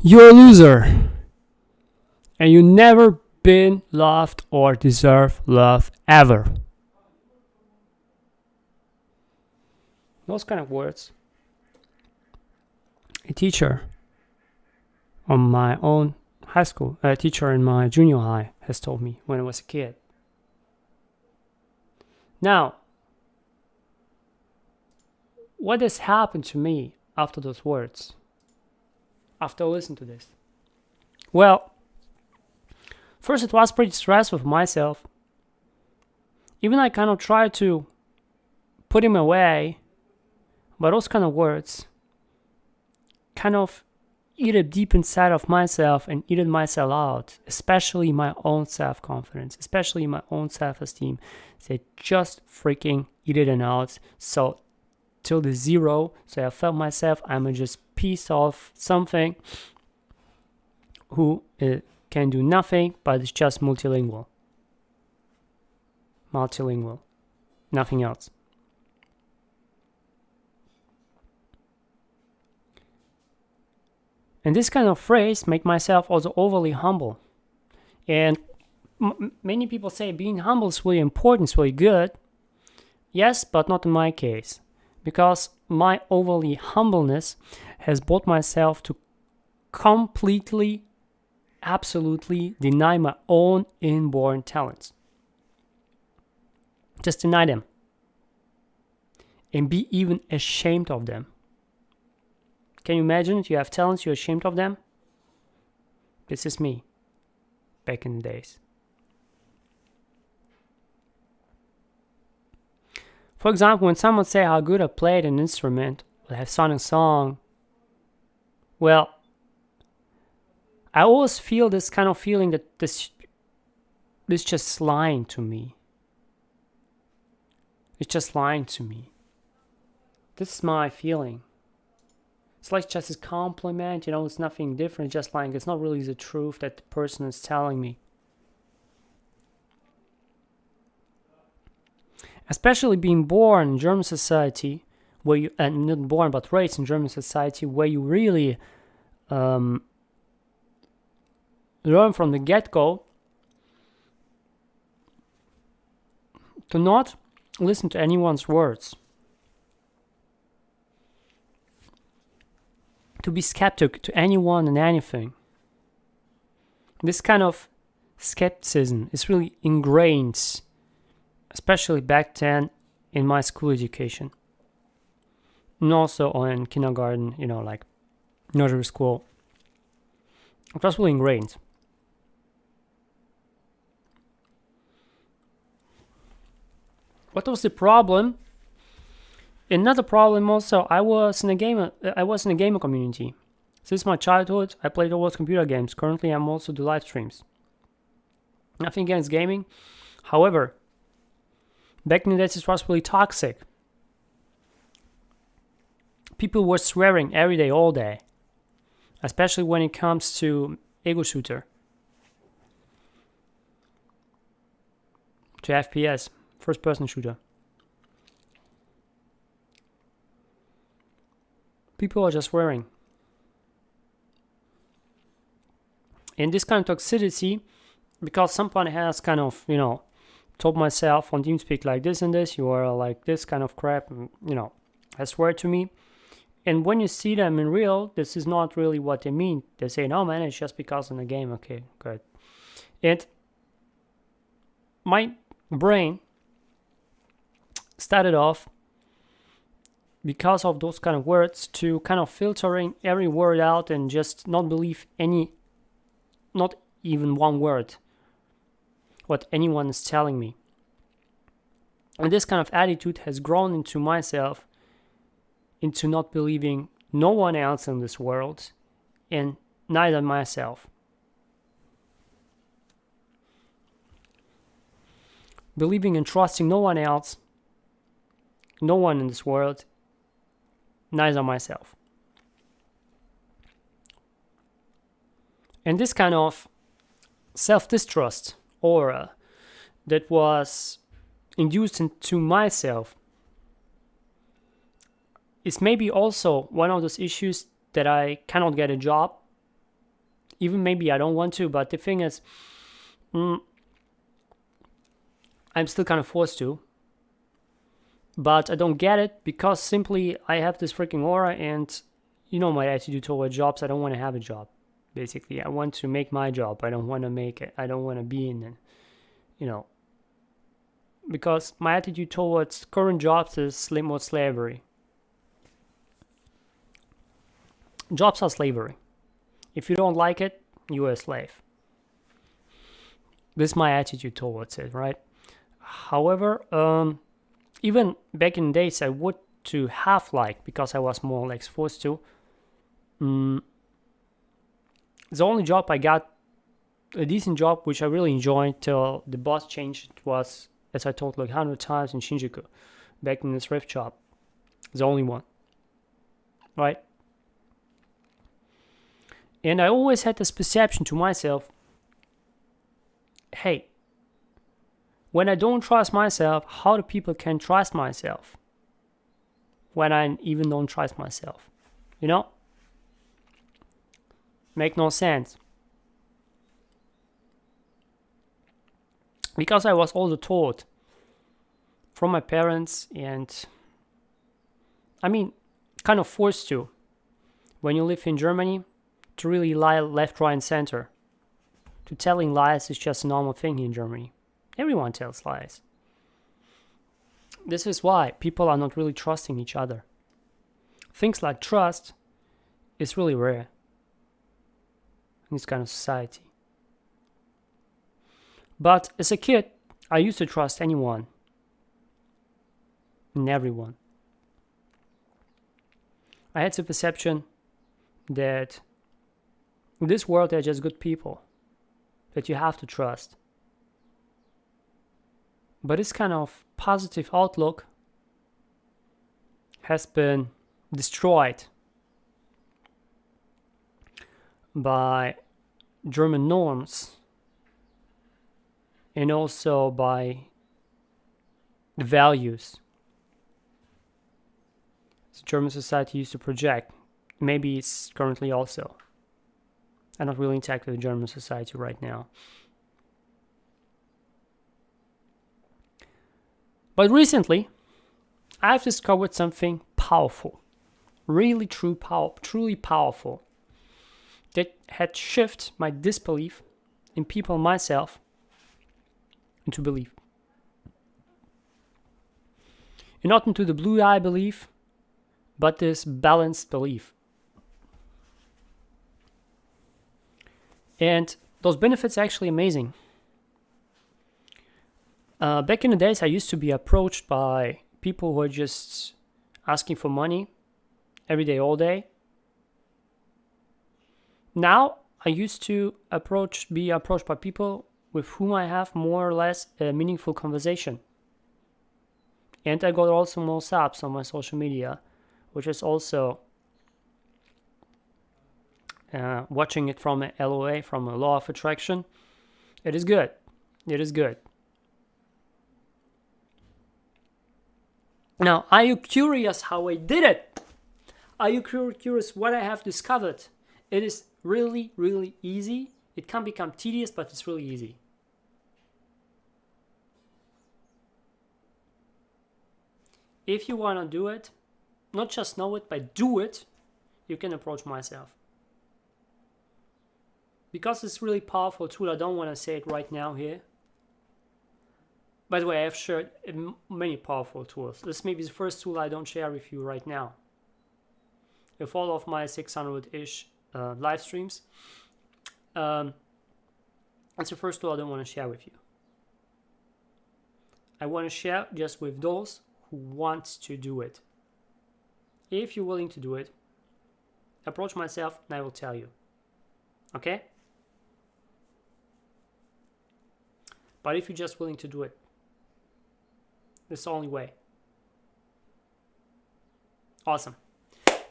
You're a loser. And you never been loved or deserve love ever. Those kind of words. A teacher on my own high school, a teacher in my junior high has told me when I was a kid. Now, what has happened to me after those words? After I listened to this? Well, first it was pretty stressful for myself. Even I kind of tried to put him away, but those kind of words kind of eat it deep inside of myself and eat it myself out, especially my own self-confidence, especially my own self-esteem. They just freaking eat it out. So till the zero. So I felt myself I'm a just piece of something who can do nothing, but it's just multilingual, nothing else. And this kind of phrase made myself also overly humble. And many people say being humble is really important, it's really good. Yes, but not in my case. Because my overly humbleness has brought myself to completely, absolutely deny my own inborn talents. Just deny them. And be even ashamed of them. Can you imagine if you have talents, you're ashamed of them? This is me, back in the days. For example, when someone say how good I played an instrument, or have sung a song, well, I always feel this kind of feeling that this just lying to me. It's just lying to me. This is my feeling. It's like just a compliment, it's nothing different, just like it's not really the truth that the person is telling me. Especially being born in German society, where you, and not born but raised in German society, where you really learn from the get-go to not listen to anyone's words. To be skeptic to anyone and anything. This kind of skepticism is really ingrained, especially back then in my school education. And also in kindergarten, like nursery school. It was really ingrained. What was the problem? Another problem also, I was in a gamer community. Since my childhood, I played always computer games. Currently, I'm also do live streams. Nothing against gaming. However, back in the days, it was really toxic. People were swearing every day, all day. Especially when it comes to ego shooter. To FPS, first person shooter. People are just swearing. And this kind of toxicity, because someone has kind of, told myself on TeamSpeak like this and this, you are like this kind of crap, I swear to me. And when you see them in real, this is not really what they mean. They say, no man, it's just because in the game. Okay, good. And my brain started off, because of those kind of words, to kind of filtering every word out and just not believe not even one word, what anyone is telling me. And this kind of attitude has grown into myself, into not believing no one else in this world, and neither myself. Believing and trusting no one else, no one in this world, neither myself. And this kind of self-distrust aura that was induced into myself is maybe also one of those issues that I cannot get a job even maybe I don't want to, but the thing is, I'm still kind of forced to. But I don't get it because simply I have this freaking aura, and you know my attitude toward jobs. I don't want to have a job. Basically, I want to make my job. I don't want to make it. I don't want to be in it, you know. Because my attitude towards current jobs is more slavery. Jobs are slavery. If you don't like it, you are a slave. This is my attitude towards it, right? However, even back in the days, I would to have liked, because I was more or less forced to. The only job I got, a decent job, which I really enjoyed till the boss changed, was, as I told like 100 times, in Shinjuku, back in this thrift shop. The only one, right? And I always had this perception to myself, hey, when I don't trust myself, how do people can trust myself when I even don't trust myself? You know? Make no sense. Because I was also taught from my parents, and I mean, kind of forced to, when you live in Germany, to really lie left, right, and center. To telling lies is just a normal thing in Germany. Everyone tells lies. This is why people are not really trusting each other. Things like trust is really rare in this kind of society. But as a kid, I used to trust anyone and everyone. I had the perception that in this world there are just good people that you have to trust. But this kind of positive outlook has been destroyed by German norms and also by the values the German society used to project. Maybe it's currently also. I'm not really intact with the German society right now. But recently, I've discovered something powerful, really truly powerful, that had shifted my disbelief in people and myself into belief. And not into the blue eye belief, but this balanced belief. And those benefits are actually amazing. Back in the days, I used to be approached by people who are just asking for money every day, all day. Now, I used to be approached by people with whom I have more or less a meaningful conversation. And I got also more subs on my social media, which is also watching it from a LOA, from a law of attraction. It is good. It is good. Now, are you curious how I did it? Are you curious what I have discovered? It is really, really easy. It can become tedious, but it's really easy. If you want to do it, not just know it, but do it, you can approach myself. Because it's really powerful tool, I don't want to say it right now here. By the way, I have shared many powerful tools. This may be the first tool I don't share with you right now. With all of my 600-ish live streams, it's the first tool I don't want to share with you. I want to share just with those who want to do it. If you're willing to do it, approach myself and I will tell you. Okay? But if you're just willing to do it, it's the only way. Awesome.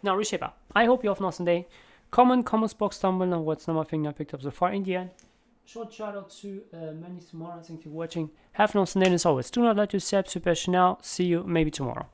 Now, Reshaper, I hope you have an awesome day. Comments box down below what's number thing I picked up so far in the end. Short shout out to Manny tomorrow. Thank you for watching. Have an awesome day, and as always, do not let yourself super now. See you maybe tomorrow.